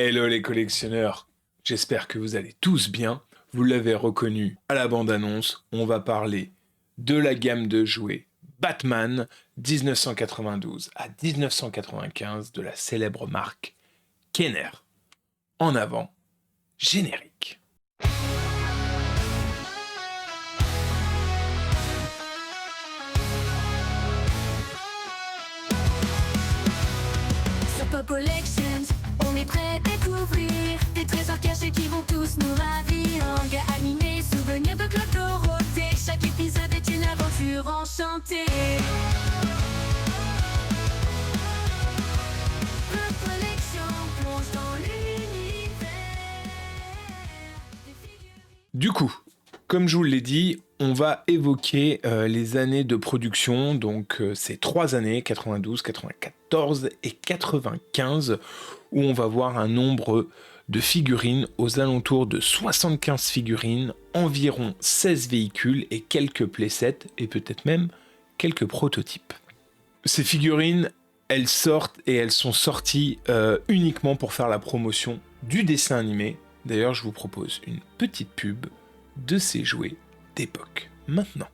Hello les collectionneurs, j'espère que vous allez tous bien. Vous l'avez reconnu à la bande-annonce, on va parler de la gamme de jouets Batman 1992 à 1995 de la célèbre marque Kenner. En avant, générique. Sur Pop Collections, on est prêt à découvrir des trésors cachés qui vont tous nous ravir. Manga animé, souvenirs de Claude Dorothée. Chaque épisode est une aventure enchantée. Pop Collection plonge dans l'univers des figurines. Du coup, comme je vous l'ai dit, on va évoquer les années de production, donc ces 3 années, 92, 94 et 95, où on va voir un nombre de figurines aux alentours de 75 figurines, environ 16 véhicules et quelques playsets, et peut-être même quelques prototypes. Ces figurines, elles sortent et elles sont sorties uniquement pour faire la promotion du dessin animé. D'ailleurs, je vous propose une petite pub de ces jouets d'époque. Maintenant.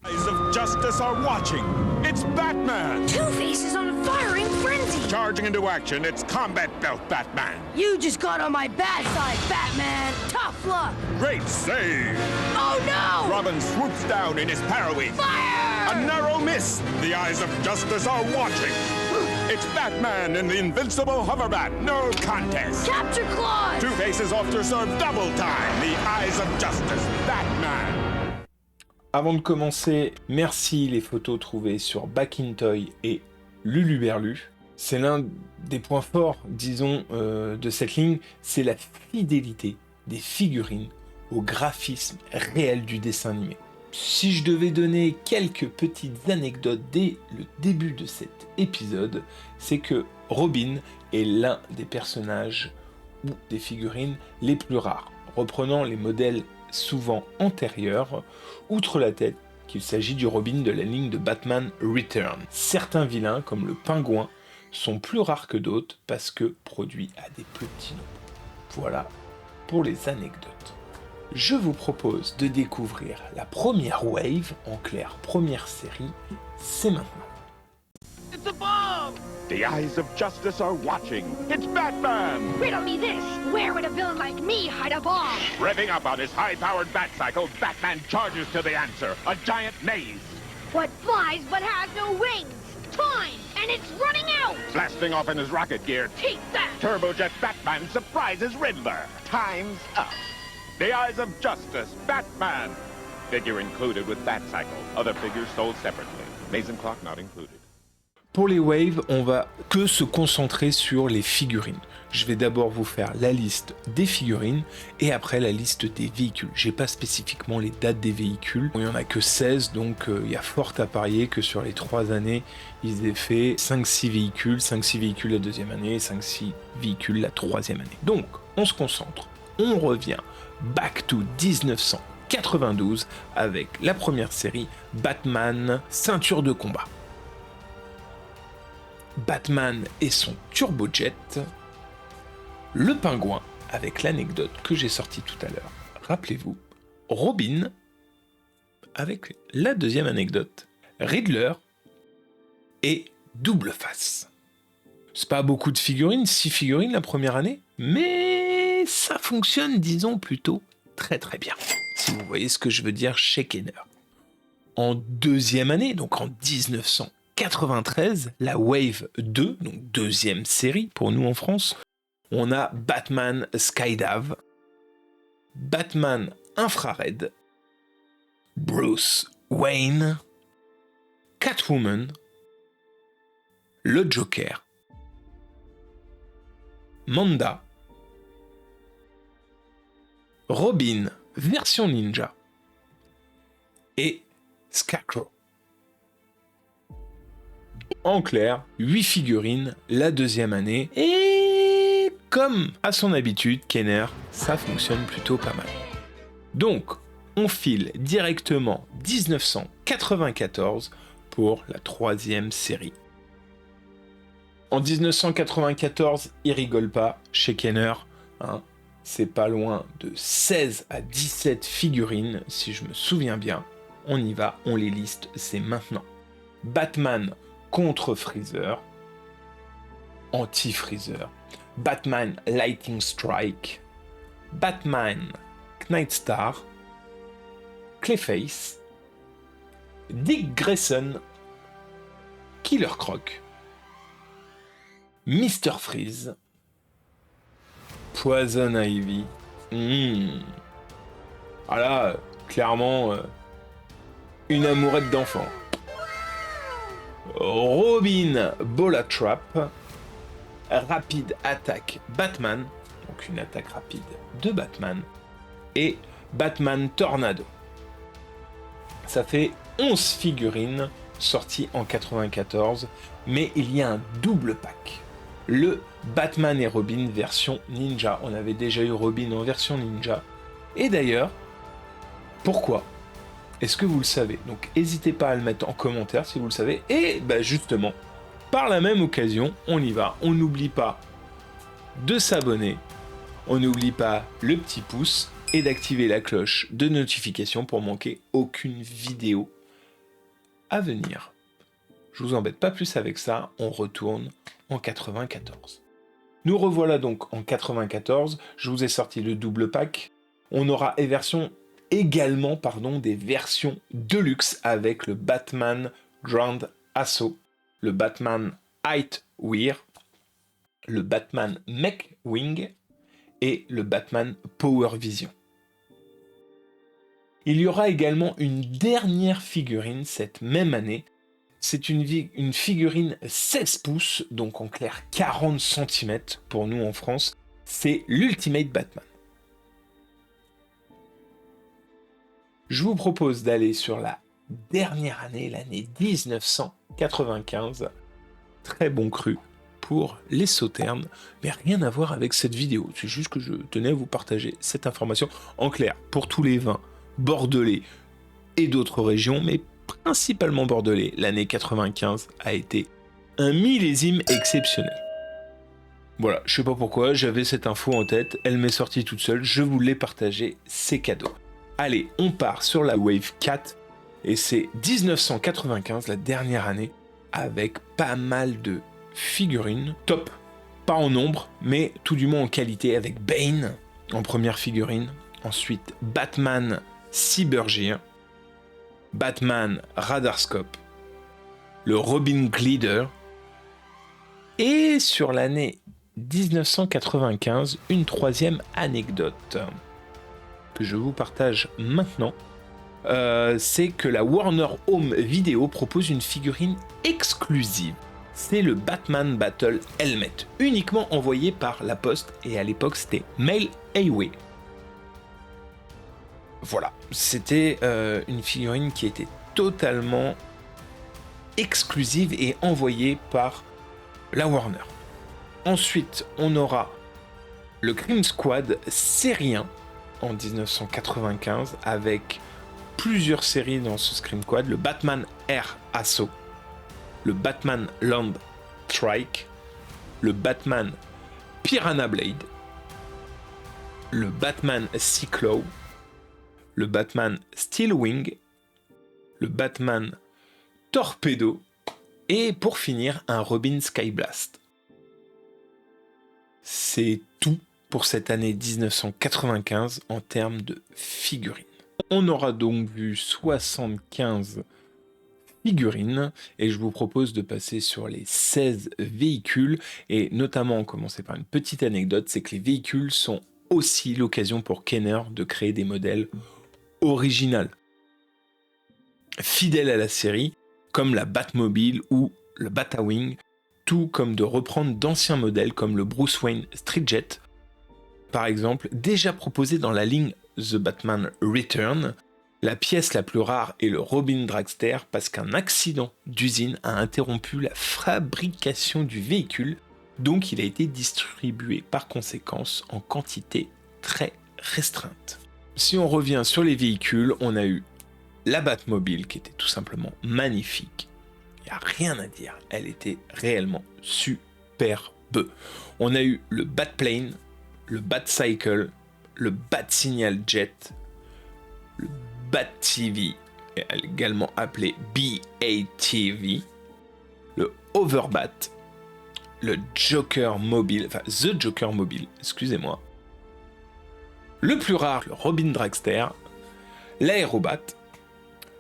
Eyes of justice are watching. It's Batman! Two-Face is on a firing frenzy! Charging into action, it's Combat Belt Batman. You just got on my bad side, Batman! Tough luck! Great save! Oh no! Robin swoops down in his Paraweave. Fire! A narrow miss. The eyes of justice are watching. It's Batman and the invincible Hoverbat. No contest. Capture Claws! Two-Face is off to serve double time. The eyes of justice, Batman. Avant de commencer, merci les photos trouvées sur Backintoy et Luluberlu. C'est l'un des points forts, disons, de cette ligne, c'est la fidélité des figurines au graphisme réel du dessin animé. Si je devais donner quelques petites anecdotes dès le début de cet épisode, c'est que Robin est l'un des personnages ou des figurines les plus rares, reprenant les modèles souvent antérieurs, outre la tête qu'il s'agit du Robin de la ligne de Batman Return. Certains vilains, comme le pingouin, sont plus rares que d'autres parce que produits à des petits nombres. Voilà pour les anecdotes. Je vous propose de découvrir la première wave, en clair première série, c'est maintenant. It's a bomb! The eyes of justice are watching. It's Batman! Riddle me this! Where would a villain like me hide a bomb? Revving up on his high-powered bat cycle, Batman charges to the answer. A giant maze. What flies but has no wings? Time! And it's running out! Blasting off in his rocket gear, Take that! Turbojet Batman surprises Riddler. Time's up. The eyes of justice, Batman. Figure included with Bat Cycle. Other figures sold separately. Mason clock not included. Pour les waves, on va que se concentrer sur les figurines. Je vais d'abord vous faire la liste des figurines et après la liste des véhicules. J'ai pas spécifiquement les dates des véhicules. Il y en a que 16, donc il y a fort à parier que sur les 3 années, ils aient fait 5-6 véhicules, 5-6 véhicules la deuxième année, 5-6 véhicules la troisième année. Donc, on se concentre. On revient back to 1992 avec la première série Batman Ceinture de combat. Batman et son turbojet, le pingouin avec l'anecdote que j'ai sortie tout à l'heure. Rappelez-vous, Robin avec la deuxième anecdote, Riddler et Double Face. C'est pas beaucoup de figurines, 6 figurines la première année, mais ça fonctionne, disons, plutôt très très bien. Si vous voyez ce que je veux dire chez Kenner. En deuxième année, donc en 1993, la Wave 2, donc deuxième série pour nous en France, on a Batman Skydive, Batman Infrared, Bruce Wayne, Catwoman, le Joker, Manda, Robin version ninja et Scarecrow. En clair, 8 figurines la deuxième année et comme à son habitude, Kenner, ça fonctionne plutôt pas mal. Donc, on file directement 1994 pour la troisième série. En 1994, il rigole pas chez Kenner, hein. C'est pas loin de 16 à 17 figurines, si je me souviens bien. On y va, on les liste, c'est maintenant. Batman contre Freezer, anti-Freezer, Batman Lightning Strike, Batman Knight Star, Clayface, Dick Grayson, Killer Croc, Mr. Freeze, Poison Ivy. Voilà, clairement, une amourette d'enfant. Robin Bola Trap, Rapid Attack Batman, donc une attaque rapide de Batman, et Batman Tornado. Ça fait 11 figurines sorties en 94, mais il y a un double pack. Le Batman et Robin version ninja. On avait déjà eu Robin en version ninja. Et d'ailleurs, pourquoi ? Est-ce que vous le savez ? Donc n'hésitez pas à le mettre en commentaire si vous le savez. Et justement, par la même occasion, on y va. On n'oublie pas de s'abonner. On n'oublie pas le petit pouce et d'activer la cloche de notification pour manquer aucune vidéo à venir. Je vous embête pas plus avec ça, on retourne en 94. Nous revoilà donc en 94, je vous ai sorti le double pack. On aura également des versions deluxe avec le Batman Grand Assault, le Batman Nightwing, le Batman Mech-Wing et le Batman Power Vision. Il y aura également une dernière figurine cette même année. C'est une figurine 16 pouces, donc en clair 40 cm pour nous en France. C'est l'Ultimate Batman. Je vous propose d'aller sur la dernière année, l'année 1995. Très bon cru pour les sauternes, mais rien à voir avec cette vidéo. C'est juste que je tenais à vous partager cette information. En clair, pour tous les vins bordelais et d'autres régions, mais principalement bordelais, l'année 95 a été un millésime exceptionnel. Voilà, je sais pas pourquoi, j'avais cette info en tête, elle m'est sortie toute seule, je vous l'ai partagée, c'est cadeau. Allez, on part sur la Wave 4, et c'est 1995, la dernière année, avec pas mal de figurines, top, pas en nombre, mais tout du moins en qualité, avec Bane en première figurine, ensuite Batman Cybergear, Batman Radarscope, le Robin Glider, et sur l'année 1995, une troisième anecdote que je vous partage maintenant, c'est que la Warner Home Video propose une figurine exclusive. C'est le Batman Battle Helmet, uniquement envoyé par la poste, et à l'époque c'était Mail Away. Voilà, c'était une figurine qui était totalement exclusive et envoyée par la Warner. Ensuite, on aura le Crime Squad série 1 en 1995 avec plusieurs séries dans ce Scream Squad, le Batman Air Assault, le Batman Land Strike, le Batman Piranha Blade, le Batman Cyclo, le Batman Steelwing, le Batman Torpedo et pour finir un Robin Skyblast. C'est tout pour cette année 1995 en termes de figurines. On aura donc vu 75 figurines et je vous propose de passer sur les 16 véhicules et notamment commencer par une petite anecdote, c'est que les véhicules sont aussi l'occasion pour Kenner de créer des modèles originaux, fidèles à la série, comme la Batmobile ou le Batwing, tout comme de reprendre d'anciens modèles comme le Bruce Wayne Streetjet, par exemple, déjà proposé dans la ligne The Batman Return. La pièce la plus rare est le Robin Dragster parce qu'un accident d'usine a interrompu la fabrication du véhicule, donc il a été distribué par conséquence en quantité très restreinte. Si on revient sur les véhicules, on a eu la Batmobile qui était tout simplement magnifique. Il n'y a rien à dire, elle était réellement superbe. superbe. On a eu le Batplane, le Batcycle, le Bat-Signal Jet, le Bat-TV, également appelé BATV, le Overbat, le Joker Mobile, enfin The Joker Mobile, excusez-moi, le plus rare, le Robin Dragster, l'Aérobat,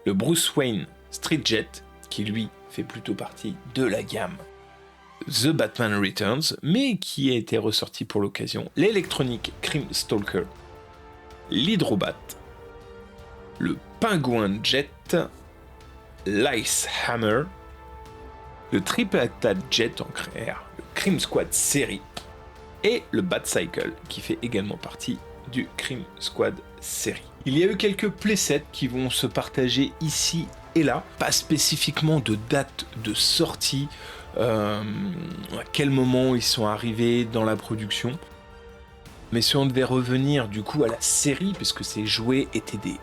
le Bruce Wayne Street Jet, qui lui fait plutôt partie de la gamme The Batman Returns, mais qui a été ressorti pour l'occasion, l'Electronic Crime Stalker, l'Hydrobat, le Penguin Jet, l'Ice Hammer, le Triple Attack Jet en créaire, le Crime Squad série, et le Batcycle, qui fait également partie du Crime Squad série. Il y a eu quelques playsets qui vont se partager ici et là, pas spécifiquement de date de sortie, à quel moment ils sont arrivés dans la production. Mais si on devait revenir du coup à la série, puisque ces jouets étaient des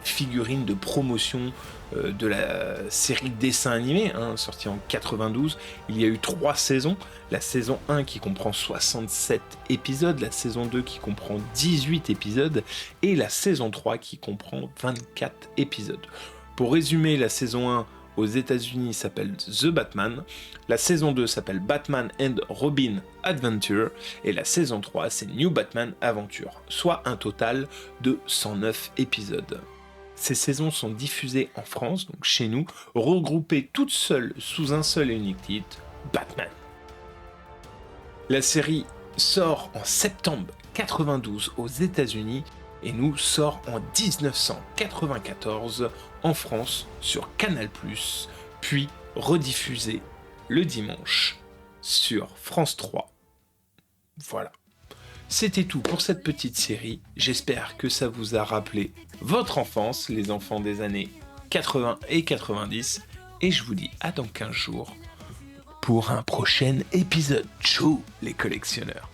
figurines de promotion de la série dessin animé, sortie en 92, il y a eu 3 saisons. La saison 1 qui comprend 67 épisodes, la saison 2 qui comprend 18 épisodes, et la saison 3 qui comprend 24 épisodes. Pour résumer, la saison 1 aux États-Unis s'appelle The Batman, la saison 2 s'appelle Batman and Robin Adventure, et la saison 3 c'est New Batman Adventure, soit un total de 109 épisodes. Ces saisons sont diffusées en France, donc chez nous, regroupées toutes seules sous un seul et unique titre, Batman. La série sort en septembre 92 aux États-Unis et nous sort en 1994 en France sur Canal+, puis rediffusée le dimanche sur France 3. Voilà. C'était tout pour cette petite série. J'espère que ça vous a rappelé votre enfance, les enfants des années 80 et 90. Et je vous dis à dans 15 jours pour un prochain épisode. Ciao les collectionneurs.